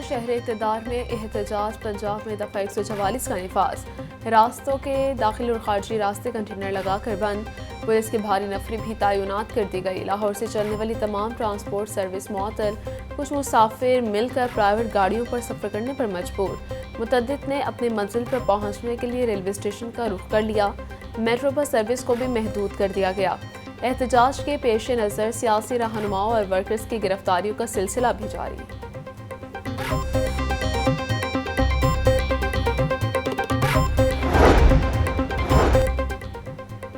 शहर इक़्तिदार में एहतजाज। पंजाब में दफ़ा 144 का निफाज। रास्तों के दाखिली और खारजी रास्ते कंटेनर लगाकर बंद। पुलिस की भारी नफरी भी तैनात कर दी गई। लाहौर से चलने वाली तमाम ट्रांसपोर्ट सर्विस मुअत्तल। कुछ मुसाफिर मिलकर प्राइवेट गाड़ियों पर सफ़र करने पर मजबूर। मुतअद्दिद ने अपनी मंजिल पर पहुँचने के लिए रेलवे स्टेशन का रुख कर लिया। मेट्रो बस सर्विस को भी महदूद कर दिया गया। एहतजाज के पेश नज़र सियासी रहनुमाओं और वर्कर्स की गिरफ्तारियों का सिलसिला भी जारी।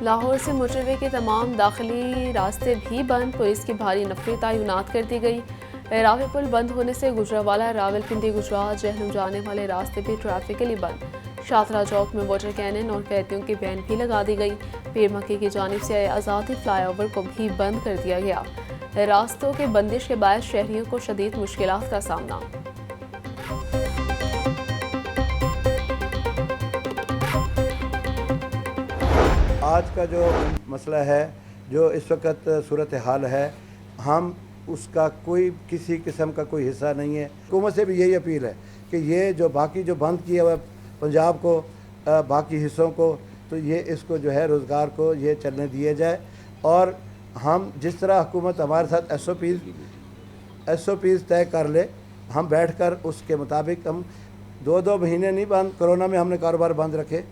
लाहौर से मोटरवे के तमाम दाखिली रास्ते भी बंद। पुलिस की भारी नफरी तैनात कर दी गई। रावी पुल बंद होने से गुजरावाला रावलपिंडी गुजरात जहलम जाने वाले रास्ते भी ट्रैफिकली बंद। शाहतरा चौक में वाटर कैनन और कैदियों की वैन भी लगा दी गई। पीर मक्की की जानिब से आज़ादी फ्लाईओवर को भी बंद कर दिया गया। रास्तों के बंदिश के बायस शहरियों को शदीद मुश्किलात का सामना। आज का जो मसला है, जो इस वक्त सूरत हाल है, हम उसका कोई किसी किस्म का कोई हिस्सा नहीं है। हुकूमत से भी यही अपील है कि ये जो बाकी जो बंद किया हुआ पंजाब को, बाकी हिस्सों को, तो ये इसको जो है रोज़गार को ये चलने दिए जाए। और हम जिस तरह हुकूमत हमारे साथ एस ओ पीज़ तय कर ले, हम बैठ कर उसके मुताबिक हम 2-2 महीने नहीं बंद, कोरोना में हमने कारोबार बंद रखे।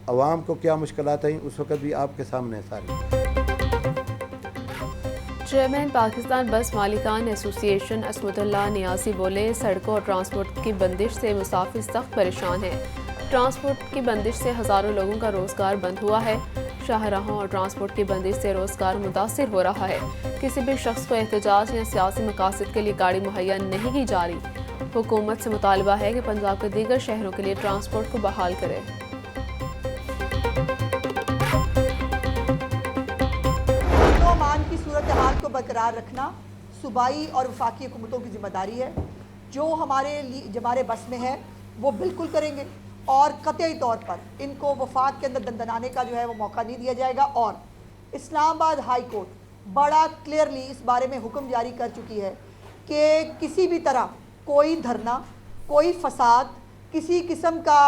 अवाम को क्या मुश्किलात आई उस वक्त भी आपके सामने है सारी। चेयरमैन पाकिस्तान बस मालिकान एसोसिएशन असमतुल्लाह नियाज़ी बोले, सड़कों और ट्रांसपोर्ट की बंदिश से मुसाफिर सख्त परेशान हैं। ट्रांसपोर्ट की बंदिश से हज़ारों लोगों का रोज़गार बंद हुआ है। शाहराहों और ट्रांसपोर्ट की बंदिश से रोज़गार मुतासिर हो रहा है। किसी भी शख्स को एहतजाज या सियासी मकासद के लिए गाड़ी मुहैया नहीं की जा रही। हुकूमत से मुतालबा है कि पंजाब के दीगर शहरों के लिए ट्रांसपोर्ट को बहाल करे। की सूरत हाल को बरकरार रखना सूबाई और वफाकी हुकूमतों की जिम्मेदारी है। जो हमारे बस में है वो बिल्कुल करेंगे और कतई तौर पर इनको वफाक के अंदर दंदनाने का जो है वो मौका नहीं दिया जाएगा। और इस्लामाबाद हाई कोर्ट बड़ा क्लियरली इस बारे में हुक्म जारी कर चुकी है कि किसी भी तरह कोई धरना, कोई फसाद, किसी किस्म का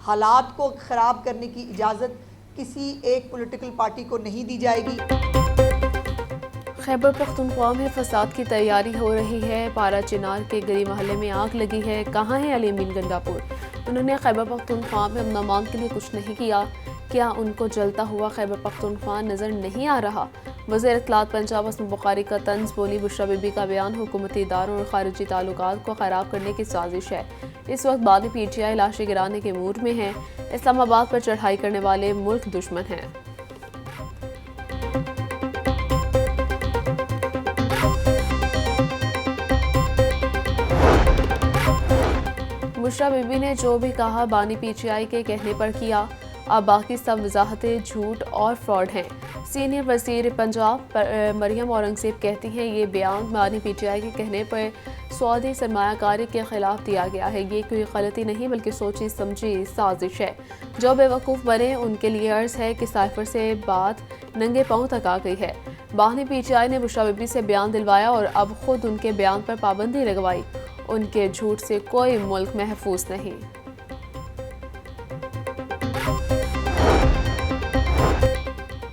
हालात को ख़राब करने की इजाज़त किसी एक पॉलिटिकल पार्टी को नहीं दी जाएगी। खैबर पख्तूनख्वा में फसाद की तैयारी हो रही है। पारा चिनार के गली मोहल्ले में आग लगी है। कहाँ है अली अमीन गंडापुर? उन्होंने खैबर पख्तूनख्वा में अपना मांग के लिए कुछ नहीं किया। क्या उनको जलता हुआ खैबर पख्तूनख्वा नज़र नहीं आ रहा? वज़ीर इत्तलात पंजाब असम बुखारी का तंज बोली। बुशरा बीबी का बयान हुकूमती इदारों और खारिजी ताल्लुकात को ख़राब करने की साजिश है। इस वक्त बादी PTI लाशें गिराने के मूड में है। इस्लामाबाद पर चढ़ाई करने वाले मुल्क दुश्मन हैं। बुशरा बीबी ने जो भी कहा बानी PTI के कहने पर किया। अब बाकी सब वजाहतें झूठ और फ्रॉड हैं। सीनियर वज़ीर पंजाब मरियम औरंगज़ेब कहती हैं ये बयान बानी PTI के कहने पर सऊदी सरमायाकारी के खिलाफ दिया गया है। ये कोई गलती नहीं बल्कि सोची समझी साजिश है। जो बेवकूफ़ बने उनके लिए अर्ज़ है कि साइफर से बात नंगे पाँव तक आ गई है। बानी PTI ने बुशरा बीबी से बयान दिलवाया और अब खुद उनके बयान पर पाबंदी लगवाई। उनके झूठ से कोई मुल्क महफूज नहीं।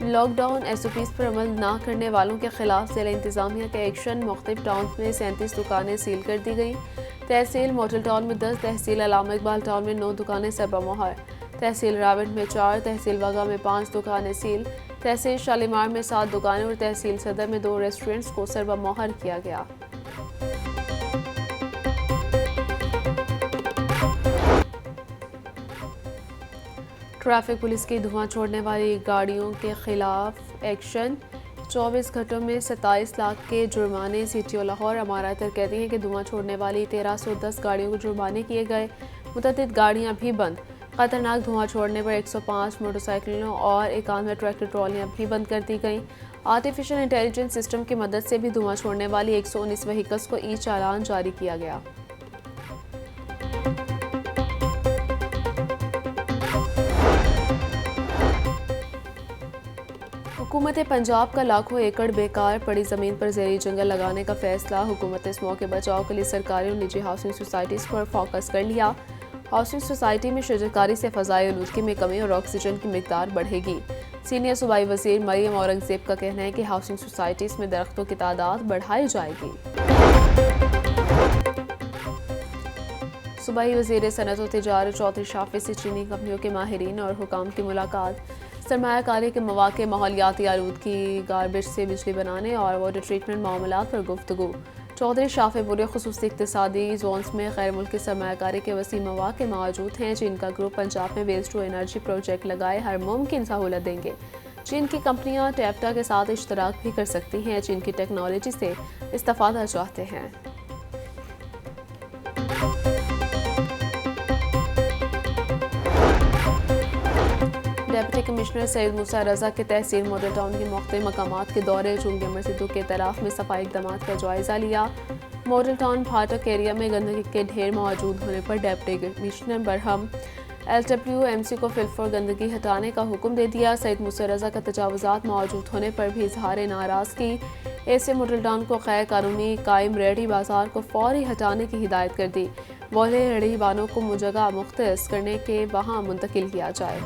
लॉकडाउन SOPs पर अमल न करने वालों के खिलाफ जिला इंतजामिया का एक्शन। मुख्तलिफ टाउन में 37 दुकानें सील कर दी गई। तहसील मॉडल टाउन में 10, तहसील अलामा इकबाल टाउन में 9 दुकानें सरबमोहर, तहसील रावट में 4, तहसील वागा में 5 दुकानें सील, तहसील शालीमार में 7 दुकानें और तहसील सदर में 2 रेस्टोरेंट्स को सरबमोहर किया गया। ट्रैफिक पुलिस की धुआं छोड़ने वाली गाड़ियों के खिलाफ एक्शन। 24 घंटों में 27 लाख के जुर्माने। CTO लाहौर अमारा अतर कहती हैं कि धुआं छोड़ने वाली 1310 गाड़ियों को जुर्माने किए गए। मुतअद्दिद गाड़ियां भी बंद। खतरनाक धुआं छोड़ने पर 105 मोटरसाइकिलों और 91 ट्रैक्टर ट्रॉलियां भी बंद कर दी गईं। आर्टिफिशियल इंटेलिजेंस सिस्टम की मदद से भी धुआं छोड़ने वाली 119 व्हीकल्स को ई-चालान जारी किया गया। हुकूमत पंजाब का लाखों एकड़ बेकार पड़ी ज़मीन पर ज़ेरी जंगल लगाने का फैसला। हुकूमत ने इस मौके बचाव के लिए सरकारी और निजी हाउसिंग सोसाइटीज़ पर फोकस कर लिया। हाउसिंग सोसाइटी में शजरकारी से फ़ज़ाई आलूदगी में कमी और ऑक्सीजन की मिकदार बढ़ेगी। सीनियर सूबाई वज़ीर मरियम औरंगज़ेब का कहना है कि हाउसिंग सोसाइटीज़ में दरख्तों की तादाद बढ़ाई जाएगी। सूबाई वज़ीर सनअत व तिजारत चौधरी शाफी से चीनी कंपनियों के माहिरीन और हुकाम की मुलाकात। सरमायाकारी के मौके, माहौलियाती आलूदगी, गार्बेज से बिजली बनाने और वाटर ट्रीटमेंट मामलात पर गुफ्तगू। चौधरी शाफी बोले, खुसूसी इक्तिसादी जोन्स में गैर मुल्की सरमायाकारी के वसी मौके मौजूद हैं। चीन का ग्रुप पंजाब में वेस्ट टू एनर्जी प्रोजेक्ट लगाए हर मुमकिन सहूलत देंगे। चीन की कंपनियां टैप्टा के साथ इश्तराक भी कर सकती हैं। चीन की टेक्नोलॉजी से इस्तेफादा चाहते हैं। डिप्टी कमिश्नर सैयद मूसा रजा के तहसील मॉडल टाउन के मुख्तलिफ मकामात के दौरे, चुंगी अमर सिद्धू के तरफ में सफाई इक़दाम का जायज़ा लिया। मॉडल टाउन फाटक एरिया में गंदगी के ढेर मौजूद होने पर डिप्टी कमिश्नर बरहम LWMC को फिलफोर गंदगी हटाने का हुक्म दे दिया। सैयद मूसा रजा का तजावुज़ात मौजूद होने पर भी इजहार नाराज़गी। ऐसे मॉडल टाउन को गैर कानूनी कायम रेहड़ी बाजार को फौरी हटाने की हिदायत कर दी। बोले, रेहड़ी वालों को जगह मुख्तस करने के वहाँ मुंतकिल किया जाए।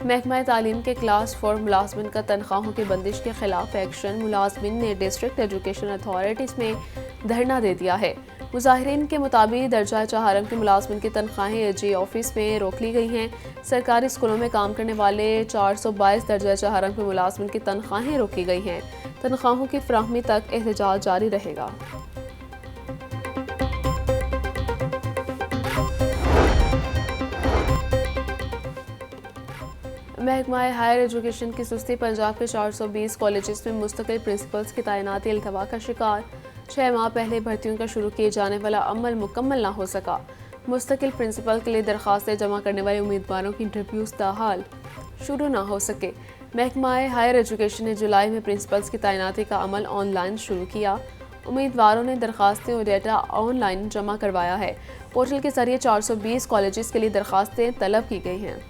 महकमा तालीम के क्लास 4 मुलाजमिन का तनख्वाहों की बंदिश के खिलाफ एक्शन। मुलाजमिन ने डिस्ट्रिक्ट एजुकेशन अथॉरिटीज़ में धरना दे दिया है। मुजाहिरीन के मुताबिक दर्जा चहारम के मुलाजमिन की तनख्वाहें AG ऑफिस में रोक ली गई हैं। सरकारी स्कूलों में काम करने वाले 422 दर्जा चहारम के मुलाजमिन की तनख्वाहें रोकी गई हैं। तनख्वाहों की फराहमी तक एहतजाज जारी रहेगा। महकमा हायर एजुकेशन की सुस्ती। पंजाब के 420 कॉलेजेस में मुस्तकिल प्रिंसिपल्स की तैनाती अल्तवा का शिकार। 6 माह पहले भर्तियों का शुरू किए जाने वाला अमल मुकम्मल ना हो सका। मुस्तकिल प्रिंसिपल के लिए दरखास्तें जमा करने वाले उम्मीदवारों की इंटरव्यूज ताहाल शुरू ना हो सके। महकमा हायर एजुकेशन ने जुलाई में प्रिंसिपल्स की तैनाती का अमल ऑनलाइन शुरू किया। उम्मीदवारों ने दरखास्तें और डेटा ऑनलाइन जमा करवाया है। पोर्टल के जरिए 420 कॉलेजेस के लिए दरखास्तें तलब की गई हैं।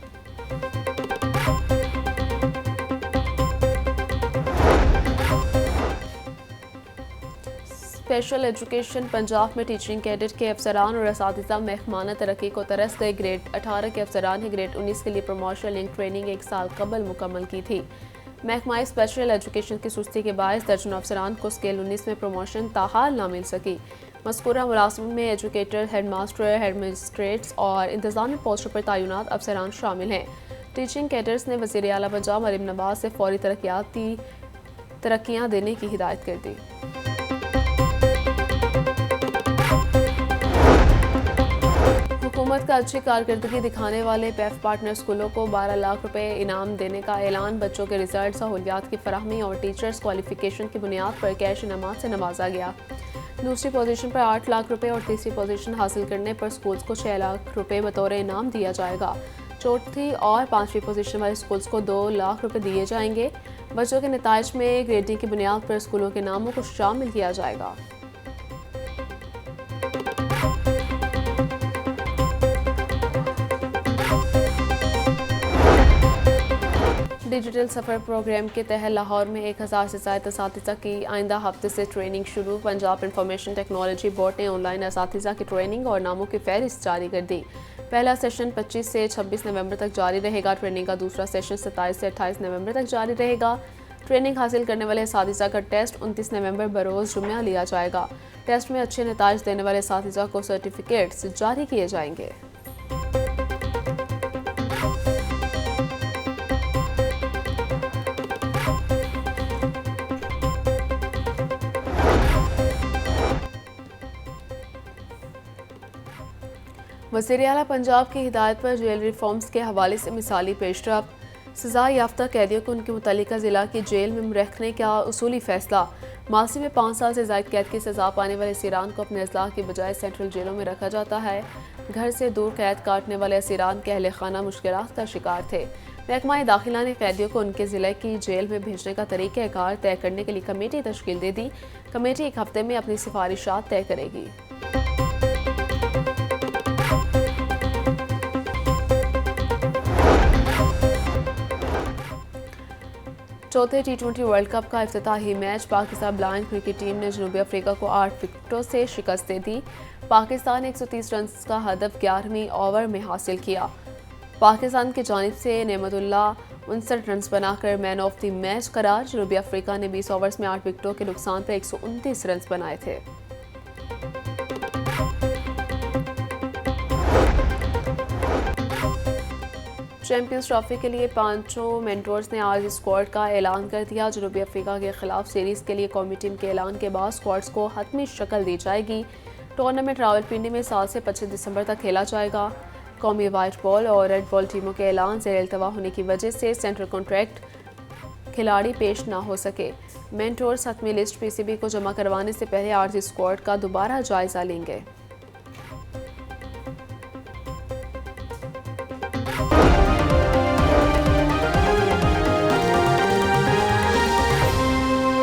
स्पेशल एजुकेशन पंजाब में टीचिंग कैडेट के अफसरान और असातिज़ा मेहमाना तरक्की को तरस गए। ग्रेड 18 के अफसरान ने ग्रेड 19 के लिए प्रमोशनल लिंक ट्रेनिंग 1 साल कबल मुकम्मल की थी। महकमा स्पेशल एजुकेशन की सुस्ती के बायस दर्जनों अफसरान को स्केल 19 में प्रमोशन ताहाल ना मिल सकी। मज़कूरा मुलाज़िम में educator, head master, head magistrates और इंतज़ामी पोस्टों पर तैनात अफसरान शामिल हैं। टीचिंग कैडर्स ने वज़ीर आला पंजाब मरियम नवाज से फौरी तरक्कियाँ देने की हिदायत कर दी। हुकूमत का अच्छी कारकर्दगी दिखाने वाले PEF पार्टनर स्कूलों को 12 लाख रुपए इनाम देने का ऐलान। बच्चों के रिजल्ट, सहूलियात की फराहमी और टीचर्स क्वालिफिकेशन की बुनियाद पर कैश इनामात से नवाजा गया। दूसरी पोजीशन पर 8 लाख रुपए और तीसरी पोजीशन हासिल करने पर स्कूल्स को 6 लाख रुपए बतौर इनाम दिया जाएगा। चौथी और पांचवी पोजीशन वाले स्कूल्स को 2 लाख रुपए दिए जाएंगे। बच्चों के नताइज में ग्रेडिंग की बुनियाद पर स्कूलों के नामों को शामिल किया जाएगा। डिजिटल सफ़र प्रोग्राम के तहत लाहौर में 1000 से ज़ायद असातिज़ा की आइंदा हफ्ते से ट्रेनिंग शुरू। पंजाब इंफॉर्मेशन टेक्नोलॉजी बोर्ड ने ऑनलाइन असातिज़ा की ट्रेनिंग और नामों की फहरिस्त जारी कर दी। पहला सेशन 25 से 26 नवंबर तक जारी रहेगा। ट्रेनिंग का दूसरा सेशन 27 से 28 नवंबर तक जारी रहेगा। ट्रेनिंग हासिल करने वाले असातिज़ा का टेस्ट 29 नवंबर बरोज़ जुम्मा लिया जाएगा। टेस्ट में अच्छे नताइज देने वाले असातिज़ा को सर्टिफिकेट्स जारी किए जाएंगे। वज़ीर आला पंजाब की हिदायत पर जेल रिफॉर्म्स के हवाले से मिसाली पेशरफ्त। सज़ा याफ्ता कैदियों को उनके मुतल्लिका ज़िला की जेल में रखने का उसूली फ़ैसला। मासी में 5 साल से ज़ायद कैद की सज़ा पाने वाले असीरान को अपने अज़ला की बजाय सेंट्रल जेलों में रखा जाता है। घर से दूर कैद काटने वाले असीरान के अहले खाना मुश्किलात का शिकार थे। महकमा दाखिला ने कैदियों को उनके ज़िले की जेल में भेजने का तरीक़ाकार तय करने के लिए कमेटी तश्कील दे दी। कमेटी 1 हफ्ते में अपनी सिफारिशात तय करेगी। चौथे T20 वर्ल्ड कप का इफ्तिताही match Pakistan blind cricket team ने जनूबी अफ्रीका को 8 विकेटों से शिकस्त दे दी। पाकिस्तान ने 130 रन का हदफ 11वीं ओवर में हासिल किया। पाकिस्तान की जानिब से नेमतुल्लाह 59 रन बनाकर मैन ऑफ द मैच करार। जनूबी अफ्रीका ने 20 ओवर्स में 8 विकेटों के नुकसान पर 129 रन बनाए थे। चैंपियंस ट्रॉफी के लिए पांचों मेंटोर्स ने आज स्क्वाड का ऐलान कर दिया। जनूबी अफ्रीका के खिलाफ सीरीज के लिए कौमी टीम के ऐलान के बाद स्क्वाड्स को हतमी शक्ल दी जाएगी। टूर्नामेंट रावलपिंडी में 7 से 25 दिसंबर तक खेला जाएगा। कौमी वाइट बॉल और रेड बॉल टीमों के ऐलान ज़ेर इल्तवा होने की वजह से सेंट्रल कॉन्ट्रैक्ट खिलाड़ी पेश ना हो सके। मेंटोर्स हतमी लिस्ट PCB को जमा करवाने से पहले आरजी स्क्वाड का दोबारा जायजा लेंगे।